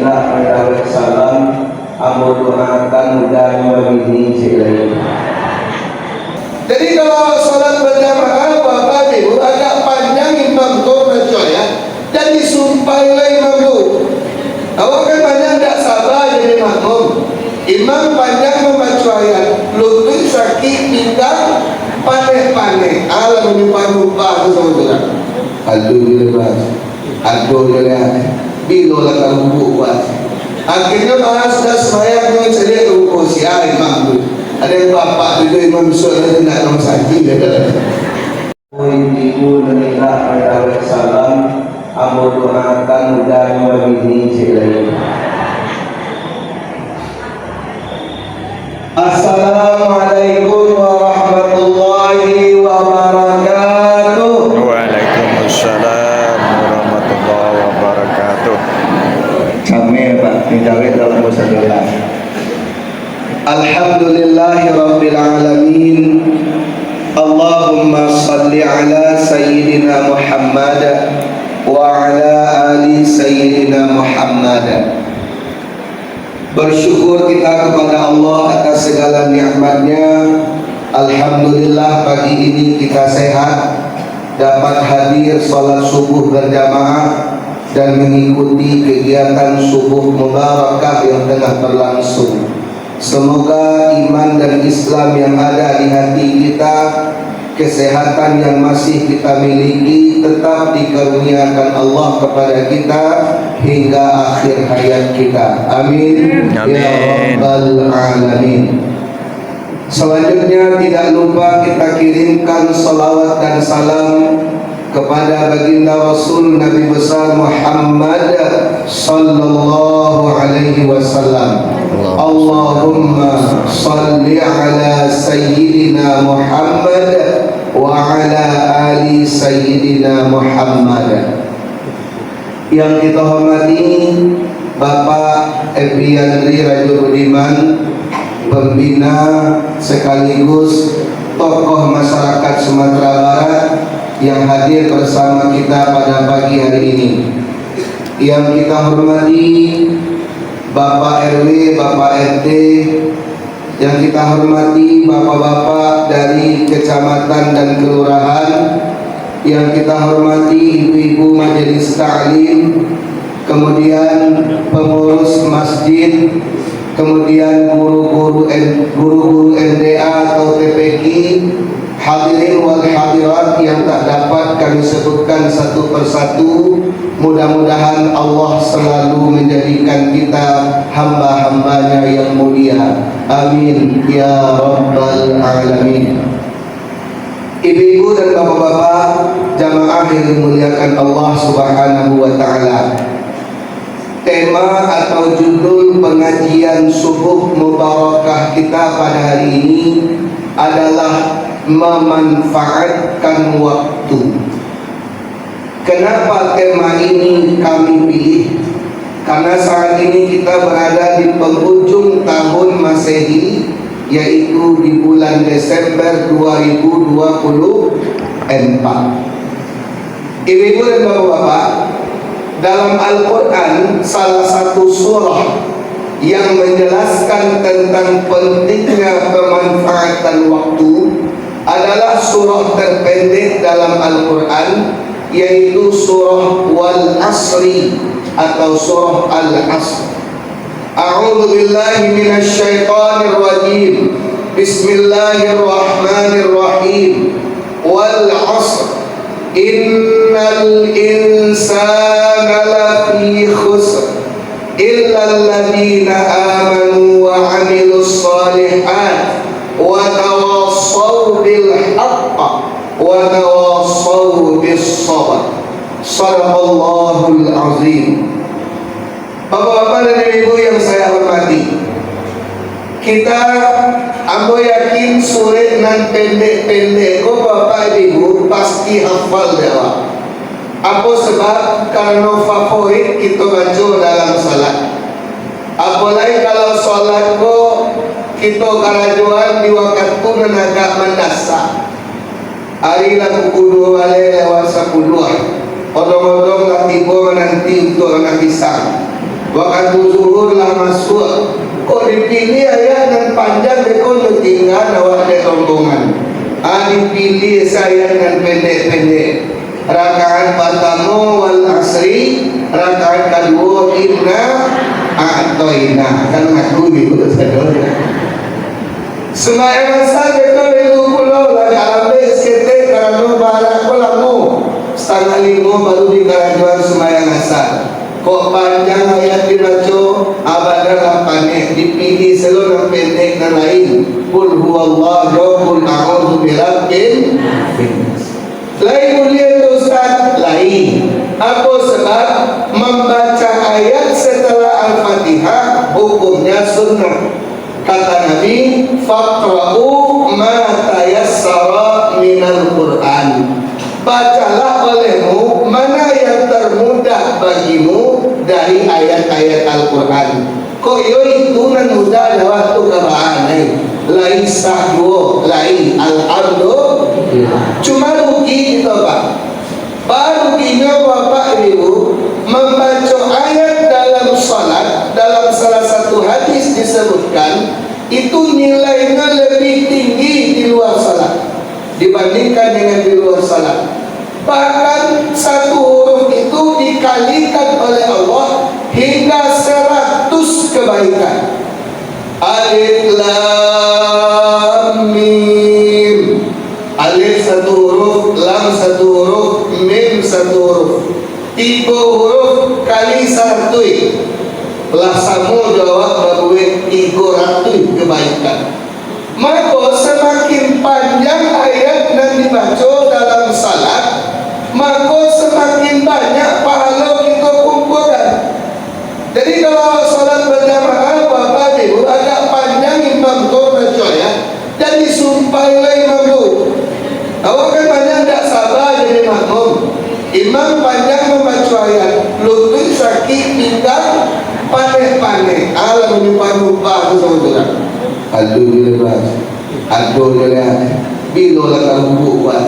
nila alaihi salam ambo doakan mudah wabihi silai. Jadi kalau salat berjamaah Bapak Ibu agak panjang imam tu baca ya, dan disumpah oleh imam tu. Awak kan banyak tak sabar jadi makmum. Imam panjang membaca ayat, lutut sakit, pinggang panik-panik. Alam lupa-lupa tu sama Tuhan. Aduh bila lah kamu buat. Akhirnya bahas dah semayang dengan saya ruko siapa imam tu. Ada yang bapak juga imam besar nak nama sakit dia. Ibu nila alaihi salam ambo doakan mudah wabihi silai. Assalamualaikum warahmatullahi wabarakatuh. Waalaikumsalam warahmatullahi wabarakatuh. Kami Pak Tidawet dalam musadolah. Alhamdulillahi rabbil alamin. Allahumma salli ala sayyidina Muhammad wa ala ali sayyidina Muhammad. Bersyukur kita kepada Allah atas segala nikmatnya. Alhamdulillah pagi ini kita sehat, dapat hadir salat subuh berjamaah dan mengikuti kegiatan subuh mubarakah yang tengah berlangsung. Semoga iman dan Islam yang ada di hati kita, kesehatan yang masih kita miliki tetap dikaruniakan Allah kepada kita hingga akhir hayat kita. Amin. Amin. Ya Rabbal Alamin. Selanjutnya tidak lupa kita kirimkan salawat dan salam kepada baginda Rasul Nabi besar Muhammad sallallahu alaihi wasallam. Allahumma salli ala sayyidina Muhammad wa ala ali sayyidina Muhammad. Yang kita hormati Bapak Ebriandri Rajo Budiman, pembina sekaligus tokoh masyarakat Sumatera Barat yang hadir bersama kita pada pagi hari ini. Yang kita hormati Bapak RW, Bapak RT, yang kita hormati bapak-bapak dari kecamatan dan kelurahan, yang kita hormati ibu-ibu majelis ta'lim, kemudian pengurus masjid, kemudian guru-guru NDA atau TPQ, hadirin wal hadirat yang tak dapat kami sebutkan satu persatu. Mudah-mudahan Allah selalu menjadikan kita hamba-hambanya yang mulia. Amin ya Rabbal Alamin. Ibu-ibu dan bapak-bapak jamaah yang dimuliakan Allah Subhanahu wa ta'ala, tema atau judul pengajian subuh mubarakah kita pada hari ini adalah memanfaatkan waktu. Kenapa tema ini kami pilih? Karena saat ini kita berada di penghujung tahun Masehi, yaitu di bulan Desember 2024. Ibu-ibu dan bapak-bapak, dalam Al-Quran salah satu surah yang menjelaskan tentang pentingnya pemanfaatan waktu adalah surah terpendek dalam Al-Quran, yaitu surah Wal Asri atau surah Al-Asr. A'udzu billahi minasy syaithanir rajim. Bismillahirrahmanirrahim. Wal 'asr. Innal insana lafi khusr illa alladziina aamanu wa 'amilus shalihat wa tawassaw bil haqq wa tawassaw bis sabr. Shadaqallahul azim. Bapak-bapak dan ibu yang saya hormati, kita ambo yakin surat nan pendek-pendek ko bapak ibu pasti hafal dewa. Apa sebab? Karena favorit kita baca dalam salat. Apalagi kalau salat ko kita karajuan di waktu nan agak mendasar. Hari laku kudu balik lewat 10. Odong-odong lah tiba menanti untuk anak pisang. Waktu zuhur lah masuk. Kok dipilih ayat dan panjang dekon tinggal awak de rombongan. Dipilih saya dengan pendek-pendek. Rakaat pertama wal asri, rakaat kedua inna a'toina. Kan aku ni betul saja. Semaya masa dekon itu pulau lagi habis kita kerana barat pelamu. Setengah 5 baru dikarajuan semaya masa. Kok panjang ayat dibaca abadal panik dipilih seluruh pendek dan lain. Qul huwallahu qul a'udzu birabbil nas. Lain mulia Ustaz, lain. Apa sebab membaca ayat setelah Al-Fatihah hukumnya sunnah. Kata Nabi, faqra'u ma tayassara minal Qur'an. Bacalah olehmu mana yang termudah bagimu dari ayat-ayat Al-Quran. Koyo itu nan mudah ada waktu kebaan lain sahwo lain alhamdulillah. Cuma rugi kita Pak. Ruginya Bapak Ibu membaca ayat dalam salat, dalam salah satu hadis disebutkan itu nilainya lebih tinggi di luar salat dibandingkan dengan di luar salat. Bahkan satu huruf itu dikalikan oleh Allah hingga 100 kebaikan. Alif Lam Mim. Alif satu huruf, Lam satu huruf, Mim satu huruf. 3 huruf kali 1. Lah sama jawab berbuat 300 kebaikan. Maka semakin panjang ayat yang dibaca dalam salat, maka semakin banyak pahala kita kumpulkan. Jadi kalau salat berjamaah Bapak Ibu agak panjang imam tu baca ya, dan disumpah oleh imam tu. Awak kan banyak tak sabar jadi makmum. Imam panjang membaca ayat, lutut sakit, pinggang panik-panik. Allah menyumpah-nyumpah tu saudara. Alhamdulillah bila lah kalau buat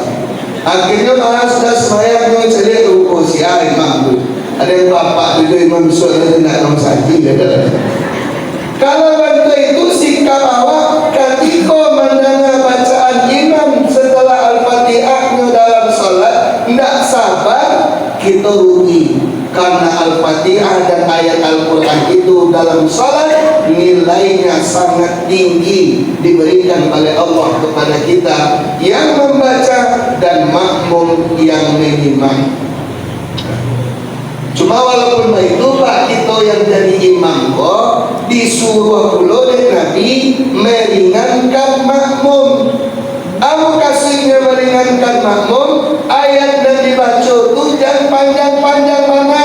akhirnya orang sudah semayang dengan celik rukuk siap imam tu. Ada yang bapak juga imam suara nak nombor sakit. Kalau benda itu sikap awak ketika mendengar bacaan imam setelah Al-Fatihahnya dalam salat tidak sabar, kita rugi. Karena Al-Fatihah dan ayat Al-Quran itu dalam salat nilainya sangat tinggi diberikan oleh Allah kepada kita yang membaca dan makmum yang menyimak. Cuma walaupun begitu Pak, kita yang jadi imam kok disuruh pula oleh Nabi meringankan makmum. Aku kasihnya meringankan makmum, ayat yang dibaca itu jangan panjang-panjang mana,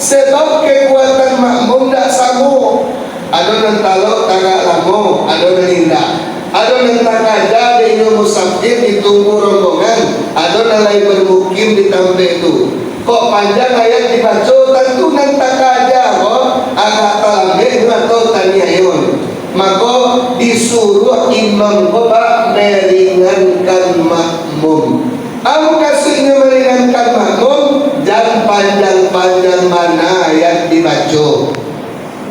sebab kekuatan makmum tak sama. Ada yang talok tagak lama, ada yang indah, ada yang tak ada di musafir ditunggu rombongan, ada yang lain bermukim di tempat itu. Kok panjang ayat dibaca, tentu yang tak ada kok agak terlambat atau taniayun. Maka disuruh imam bapak meringankan makmum. Aku kasihnya meringankan makmum, jangan panjang-panjang mana ayat dibaca.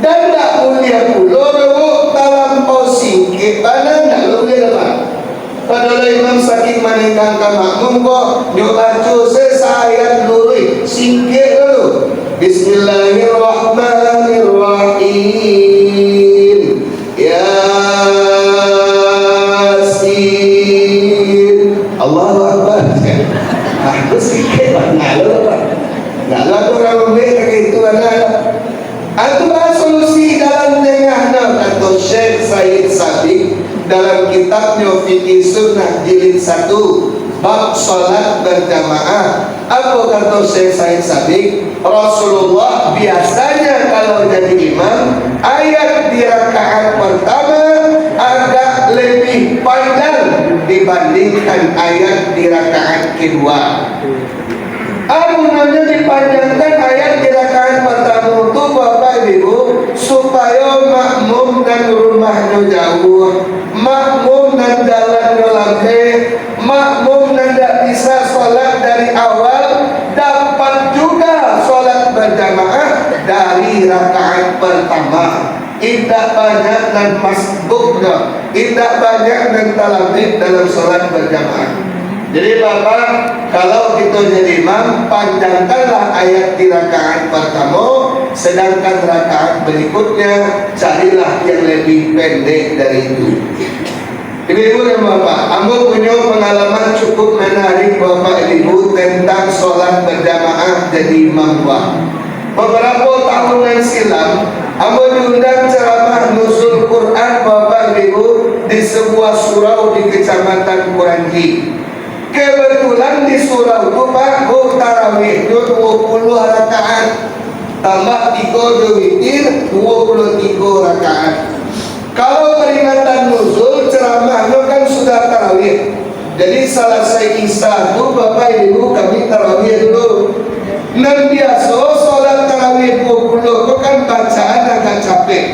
Dan tak boleh pula dalam singkit mana tak boleh dapat. Padahal imam sakit meringankan makmum kok dia baca ayat dulu, singkit dulu. Bismillahirrahmanirrahim. Yasin. Allahu Akbar. Aku sikit lah ngalah Pak. Ngalah tu orang ambil itu ada. Itu solusi dalam tengahnya kata Syekh Said Sabiq dalam kitabnya Fiqh Sunnah jilid 1 bab salat berjamaah. Apa kata Syekh Said Sabiq? Rasulullah biasanya kalau jadi imam, ayat di rakaat pertama agak lebih panjang dibandingkan ayat di rakaat kedua. Amunnya dipanjangkan ayat di rakaat pertama itu Bapak Ibu supaya makmum dan rumahnya jauh, makmum dan jalannya lambat, makmum dan tidak bisa sholat dari awal dapat juga sholat berjamaah dari cari rakaat pertama. Tidak banyak dan masbuknya, tidak banyak dan talabib dalam sholat berjamaah. Jadi Bapak, kalau kita jadi imam, panjangkanlah ayat di rakaat pertama, sedangkan rakaat berikutnya carilah yang lebih pendek dari itu. Ibu dan Bapak, Ambo punya pengalaman cukup menarik Bapak Ibu tentang sholat berjamaah jadi imam buah. Beberapa tahun yang silam, Ambo diundang ceramah nuzul Quran Bapak Ibu di sebuah surau di kecamatan Kuranji. Kebetulan di surau itu Pak, tarawih 20 rakaat tambah 3 witir 23 rakaat. Kalau peringatan nuzul ceramahnya kan sudah tarawih. Jadi selesai isya itu Bapak Ibu kami tarawih dulu. Dan biasa sholat tarawih 20 itu kan bacaan agak capek.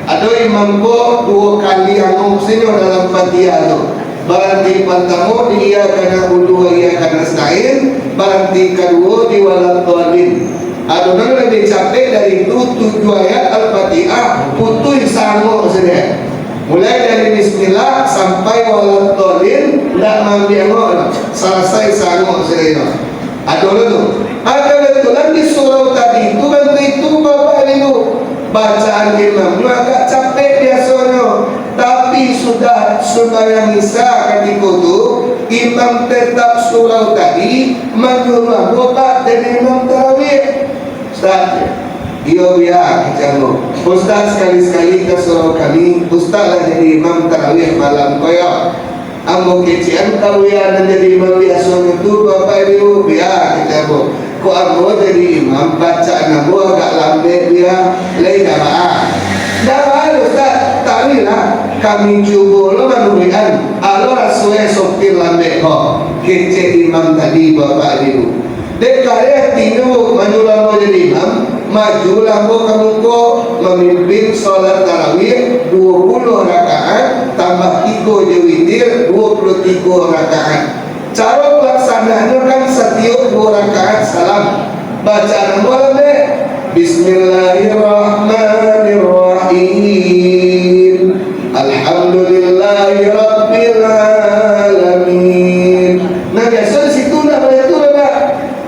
Ada imam ko 2 kali anungsinya dalam Fatihah itu. Baranti pertama dia kana udua ia kana stain, baranti kedua di walat dolin. Adonan lebih capek dari itu 7 ayat Al-Fatihah putus sama saja. Mulai dari Bismillah sampai walat dolin tidak mampu selesai sama saja. Adonan tu. Kebetulan di surau tadi itu bantu itu Bapak Ibu bacaan imamnya agak capek biasanya. Tapi sudah sembahyang isya ketika itu imam tetap surau tadi menyuruh Bapak dan imam tarawih. Ustaz, iya biar kecano. Ustaz sekali-sekali ke surau kami, Ustaz lah jadi imam tarawih malam koyo. Ambo kecian kawian jadi imam biasanya itu Bapak Ibu biar kecano. Ko ambo jadi imam bacaan ambo agak lambat biar lain jamaah. Dah Ustaz, tadilah kami cuba lo manulian, alo rasuai sopir lambat kok. Kece imam tadi Bapak Ibu. Dek karya tino manulah jadi imam, maju lambo kamu ko memimpin sholat tarawih 20 rakaat tambah 3 witir 23 rakaat. Cara pelaksanaannya kan setiap 2 rakaat salam. Bacaan boleh deh. Bismillahirrahmanirrahim. Alhamdulillahirabbil alamin. Nah biasa di situ nak baca tu Bapak.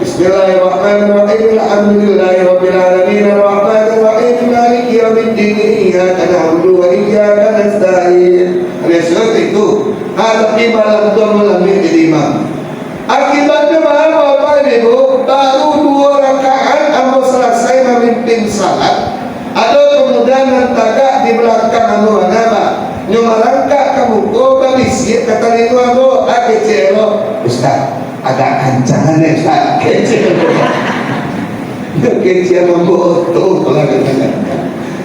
Bismillahirrahmanirrahim. Alhamdulillahirabbil alamin. Arrahmanirrahim. Maliki yaumiddin. Iyyaka na'budu wa iyyaka nasta'in. Biasa itu. Tapi malam tu malam jadi imam. Akibatnya Bapak Ibu baru 2 rakaat ambo selesai memimpin salat. Ada kemudian nantagak di belakang ambo nama nyumarangka kamu ko babisi kata itu ambo kecelo. Ustaz, agak kancangan ya Ustaz. Kecil ambo tu kalau kata.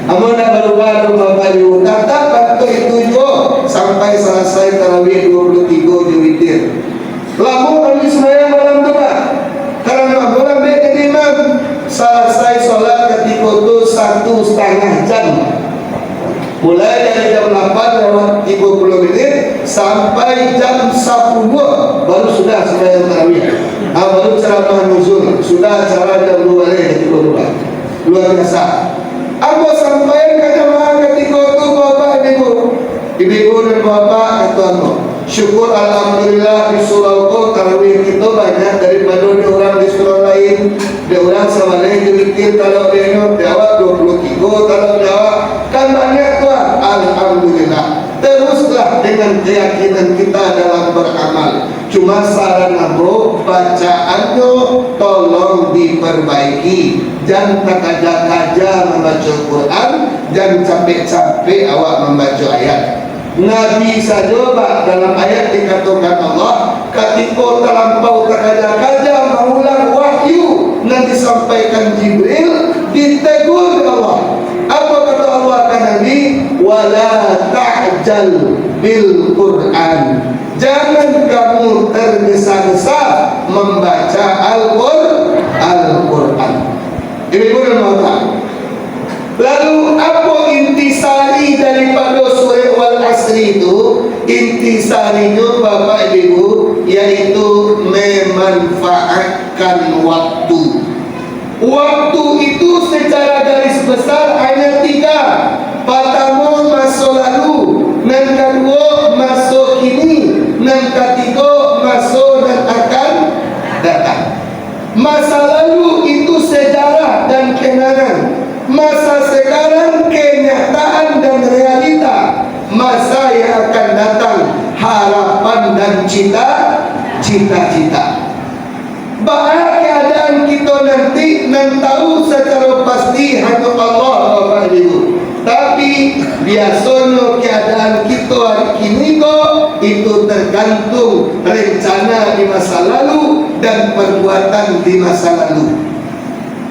Ambo nak baru-baru Bapak Ibu tetap bantu itu jo sampai selesai tarawih 23 witir. Lalu kami sembahyang malam tu Pak. Karena boleh jadi imam. Selesai sholat ketika itu 1,5 jam. Mulai dari jam 8 lewat 30 menit sampai jam 10 baru sudah sembahyang tarawih. Baru ceramah nuzul. Sudah acara jam 2 ketika 2. Luar biasa. Aku sampaikan ke jemaah ketika itu Bapak Ibu dan Bapak ketuamu. Syukur alhamdulillah di surau ko tarawih kita banyak daripada di orang di surau lain. Di orang sama lain diwitir kalau dia jawab 23 kalau jawab kan banyak tuan. Alhamdulillah. Teruslah dengan keyakinan kita dalam beramal. Cuma saran ambo bacaannya tolong diperbaiki. Jangan kaja-kaja membaca Quran, jangan capek-capek awak membaca ayat. Nabi saja dalam ayat dikatakan Allah ketika terlampau terkaja-kaja mengulang wahyu yang disampaikan Jibril ditegur Allah. Apa kata Allah ke Nabi? Wala ta'jal bil Quran. Jangan kamu tergesa-gesa membaca Al-Quran. Ibu dan bapak. Lalu apa intisari daripada surah Wal Asri itu? Intisarinya Bapak Ibu yaitu memanfaatkan waktu. Waktu itu secara garis besar hanya 3. Pertama, masa lalu. Yang kedua, masa kini. Yang ketiga, masa dan akan datang. Masa lalu itu sejarah dan kenangan. Masa sekarang kenyataan dan realita. Masa yang akan datang harapan dan cita-cita. Bahaya keadaan kita nanti nan tahu secara pasti hanya Allah Bapak Ibu. Tapi biasanya keadaan kita hari kini kok itu tergantung rencana di masa lalu dan perbuatan di masa lalu.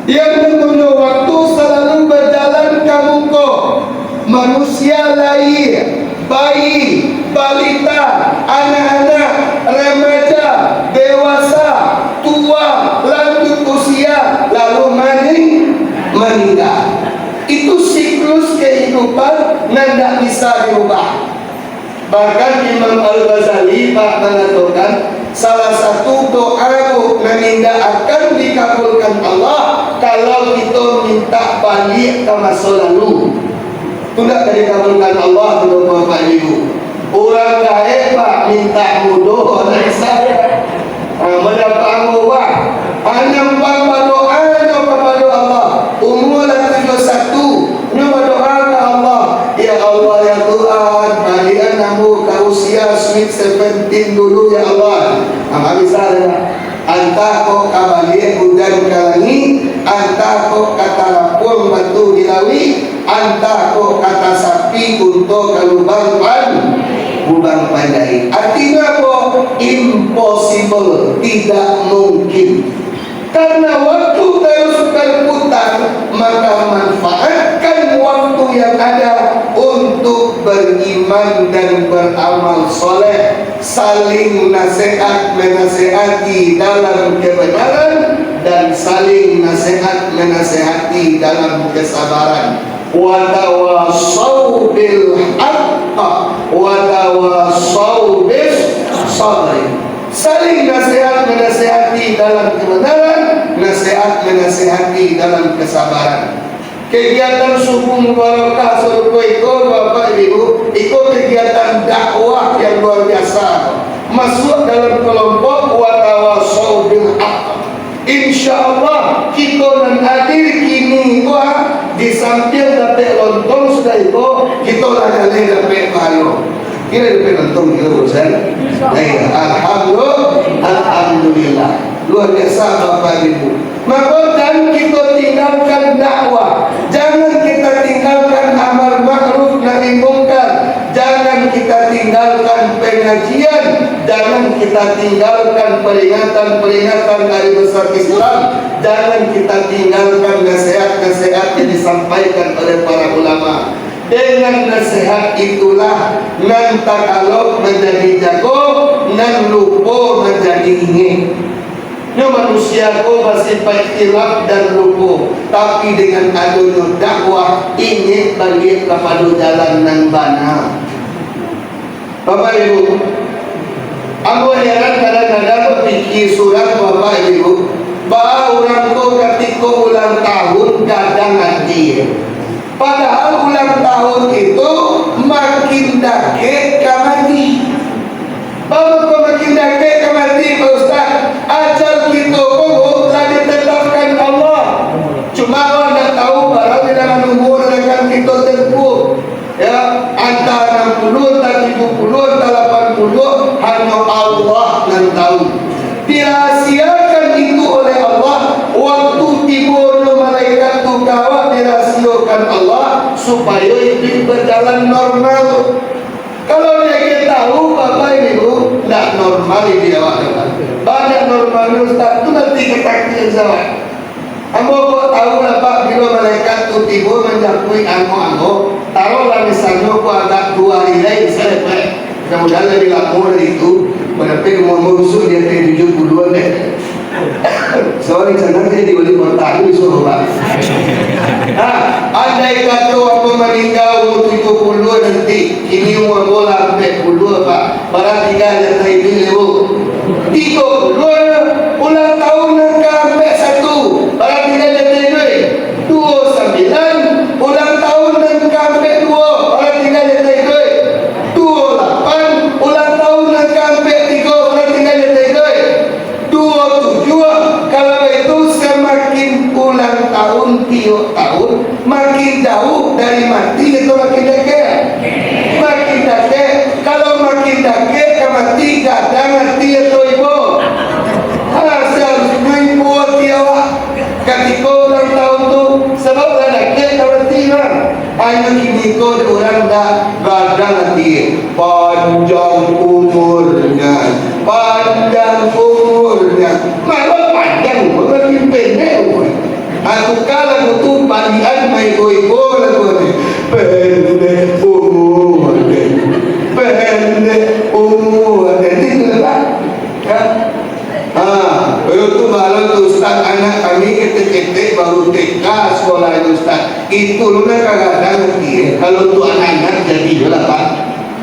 Yang namanya waktu selalu berjalan kamu kok. Manusia lahir, bayi, balita, anak-anak, remaja, dewasa, tua, lanjut usia, lalu meninggal. Itu siklus kehidupan yang tidak bisa diubah. Bahkan Imam Al-Ghazali mengatakan salah satu doa yang akan dikabulkan Allah kalau kita minta balik ke masa lalu. Tidak dikabulkan Allah, Bapak Ibu. Orang kaya Pak minta mudah dari saya. Mendapat uang. Hanya berdoa kepada Allah. Umur 31. Berdoa ke Allah. Ya Allah ya Tuhan, balikan kamu ke usia sweet 17 dulu ya Allah. Misalnya antah kok kabalik hujan kalangi, antah kok kata lapung batu dilawi, antah kok kata sapi untuk kalubang lubang pandai. Artinya apa? Impossible, tidak mungkin. Karena waktu terus berputar, maka manfaatkan waktu yang ada untuk beriman dan beramal soleh, saling nasihat menasihati dalam kebenaran dan saling nasihat menasihati dalam kesabaran. Wa tawassaw bil haqq wa tawassaw bis sabr. Saling nasihat menasihati dalam kebenaran, nasihat menasihati dalam kesabaran. Kegiatan subuh mubarakah suruh ikut Bapak Ibu, ikut kegiatan dakwah yang luar biasa. Masuk dalam kelompok wa tawassaw bil haqq. InsyaAllah kita dan hadir kini di samping dapat lontong sudah itu kita dah jalan dapat pahala. Kira dapat lontong kita bosan. Alhamdulillah. Luar biasa Bapak Ibu. Maka dan kita tinggalkan dakwah. Jangan kita tinggalkan amar ma'ruf nahi mungkar. Jangan kita tinggalkan pengajian. Jangan kita tinggalkan peringatan-peringatan hari besar Islam. Jangan kita tinggalkan nasihat-nasihat yang disampaikan oleh para ulama. Dengan nasihat itulah nan takalog menjadi jago, nan lupa menjadi ingin. Ini manusia ko masih ikhtilaf dan lupa, tapi dengan adanya dakwah ingin balik kepada jalan nan benar. Bapak Ibu, aku heran kadang-kadang berpikir surat Bapak Ibu, bahwa orang ko ketika ulang tahun kadang hati. Padahal ulang tahun itu makin dake kamati. Bapak kau makin dake kamati Pak Ustaz. Ajal kita kau telah ditetapkan Allah. Cuma orang tak tahu barang di dalam umur akan kita tempuh. Ya, antara 60, 70, 80 hanya Allah yang tahu. Dirahasiakan itu oleh Allah. Waktu tiba malaikat tu kawat dirahasiakan Allah supaya itu berjalan normal. Kalau dia tahu Bapak Ibu tidak normal dia awak. Banyak normal Ustaz tu nanti ketakian sama. Ambo kok tahu lah Pak bila malaikat tu tiba menjapui ambo. Taruhlah misalnya aku agak 2 hari lagi selesai. Kemudian lebih lama dari itu, mendapat umur musuh dia 72 deh. Sorry, senang saya dibeli kontak itu disuruh Pak. Andai kata apa meninggal umur 70 nanti, ini umur bola 40 Pak. Barang 3 yang saya pilih 30 ulang tahun nak sampai 1. Barang 3 yang saya pilih 2 tahun, makin jauh dari mati atau makin dekat? Makin dekat. Kalau makin dekat ke mati, gak ada mati atau ibu? Seharusnya ibu tiawa ketika ulang tahun tu sebab dah dekat ke mati kan? Hanya kini kau orang dah gada mati. Panjang umurnya, panjang umurnya. Malah panjang, makin pendek umur. Aku kalah tu pandian mai ibu lagu ni. Pendek umur, pendek umur. Ini kenapa? Ya. Itu baru tu Ustaz anak kami ketik-ketik baru TK sekolah itu Ustaz. Itu luna kadang-kadang nanti. Kalau tu anak-anak jadi juga Pak.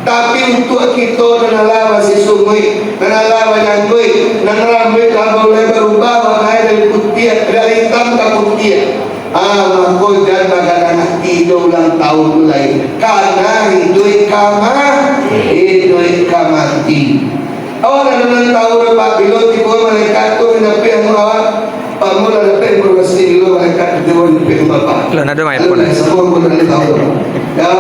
Tapi untuk kita nanala masih sumui, nanala banyak duit, nanala duit tak boleh berubah warna dari putih, dari hitam ke putih. Maka jangan kadang-kadang tidur ulang tahun mulai. Karena hidup kamati. Orang ulang tahun Pak bila tiba malaikat tu mendapat yang awak. Pamula dapat informasi dulu malaikat itu mendapat Bapak. Lo ada main pun. Semua pun ada tahu. Ya,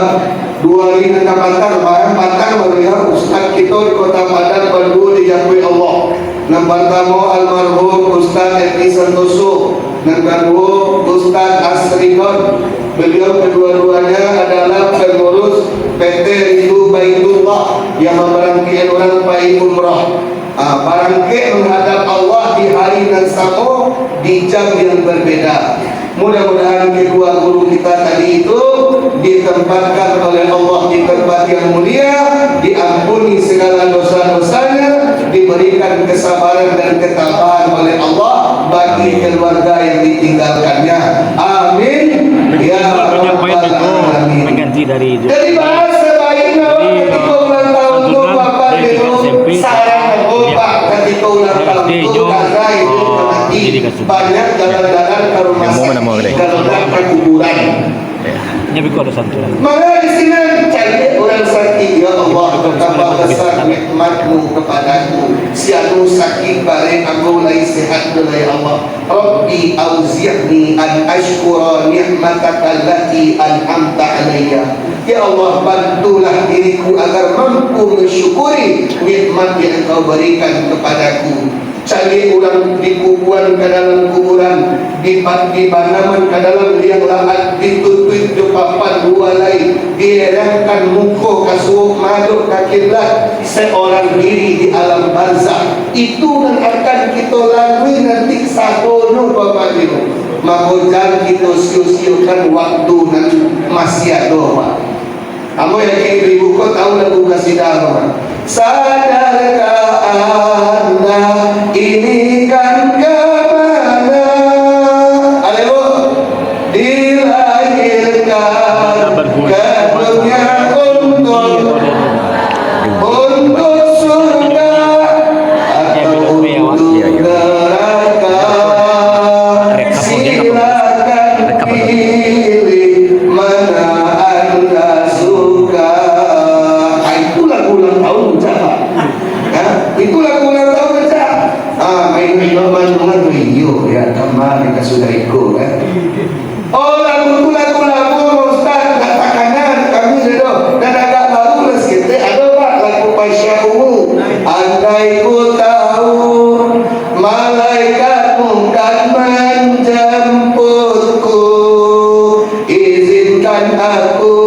2 hari nak Padang, Padang melihat Ustaz kita di kota Padang berdua dijangkui Allah. Yang pertama almarhum Ustaz Edi Santoso, yang kedua Ustaz Asrikon. Beliau kedua-duanya adalah pengurus PT Rindu Baitullah yang memerangkaikan orang pergi umrah. Barangkali menghadap Allah di hari yang sama di jam yang berbeda. Mudah-mudahan kedua guru kita tadi itu ditempatkan oleh Allah di tempat yang mulia, diampuni segala dosa-dosanya, diberikan kesabaran dan ketabahan oleh Allah bagi keluarga yang ditinggalkannya. Amin. Ya Rabbal Alamin. Mengganti dari itu. Jadi bahasa baiknya ketika ulang tahun itu Bapak itu sarang Bapak ketika ulang tahun itu karena itu mati banyak jalan-jalan ke rumah sakit kalau ke kuburan. Nya biko ada satu. Maka di sini cari orang sakit ya Allah betapa besar nikmatmu kepadaku. Si anu sakit bareng aku lagi sehat oleh Allah. Rabbi auzi'ni an ashkura ni'mataka allati an'amta alayya. Ya Allah bantulah diriku agar mampu mensyukuri nikmat yang Engkau berikan kepadaku. Cari orang di kuburan ke dalam kuburan, di banaman ke dalam liang lahat, ditutut di papan dua lain, dierangkan muka kasuh maduk kakiblat seorang diri di alam barzah. Itu yang akan kita lalui nanti sahono Bapak Ibu. Maka jangan kita siu-siukan waktu nan masih ada Pak. Kamu yakin ibu kau tahu lagu Kasidah? Sadarkah Anda ini kan kemana? Ada bu? Dilahirkan ke dunia untuk surga atau untuk neraka. Silakan pilih mana Anda suka. Itu lagu ulang tahun Pak. Itu lagu ulang tahun Pak. Main minuman Rio ya kemarin sudah ikut kan. Oh lagu Ustaz katakan kami sudah dan agak baru lah sikit ada Pak lagu Pasya Ungu. Andai ku tahu malaikatmu kan menjemputku, izinkan aku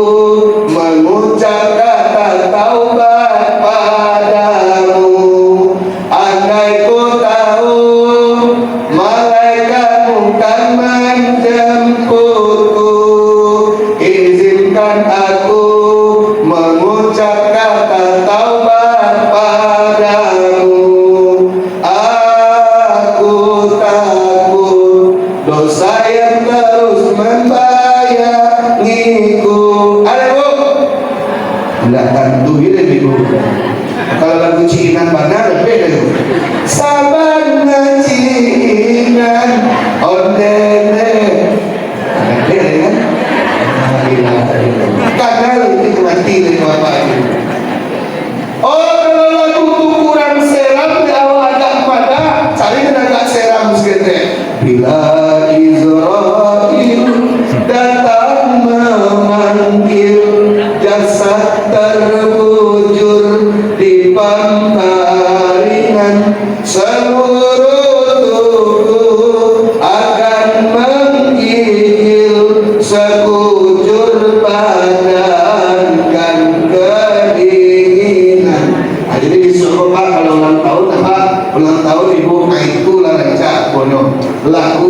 mengucap kata taubat padamu. Andai ku tahu malaikatmu kan menjemputku, izinkan aku mengucap kata taubat padamu. Aku takut dosa yang terus membayangiku. Ada bu? Tidak tentu ini ibu. Kalau lagu Cinan mana ada beda bu. Sabana Cinan ondene. Ada beda kan? Karena itu mati dari Bapak Ibu. Oh kalau lagu itu kurang seram awak agak pada cari agak seram sekali. Bila Israel berlaku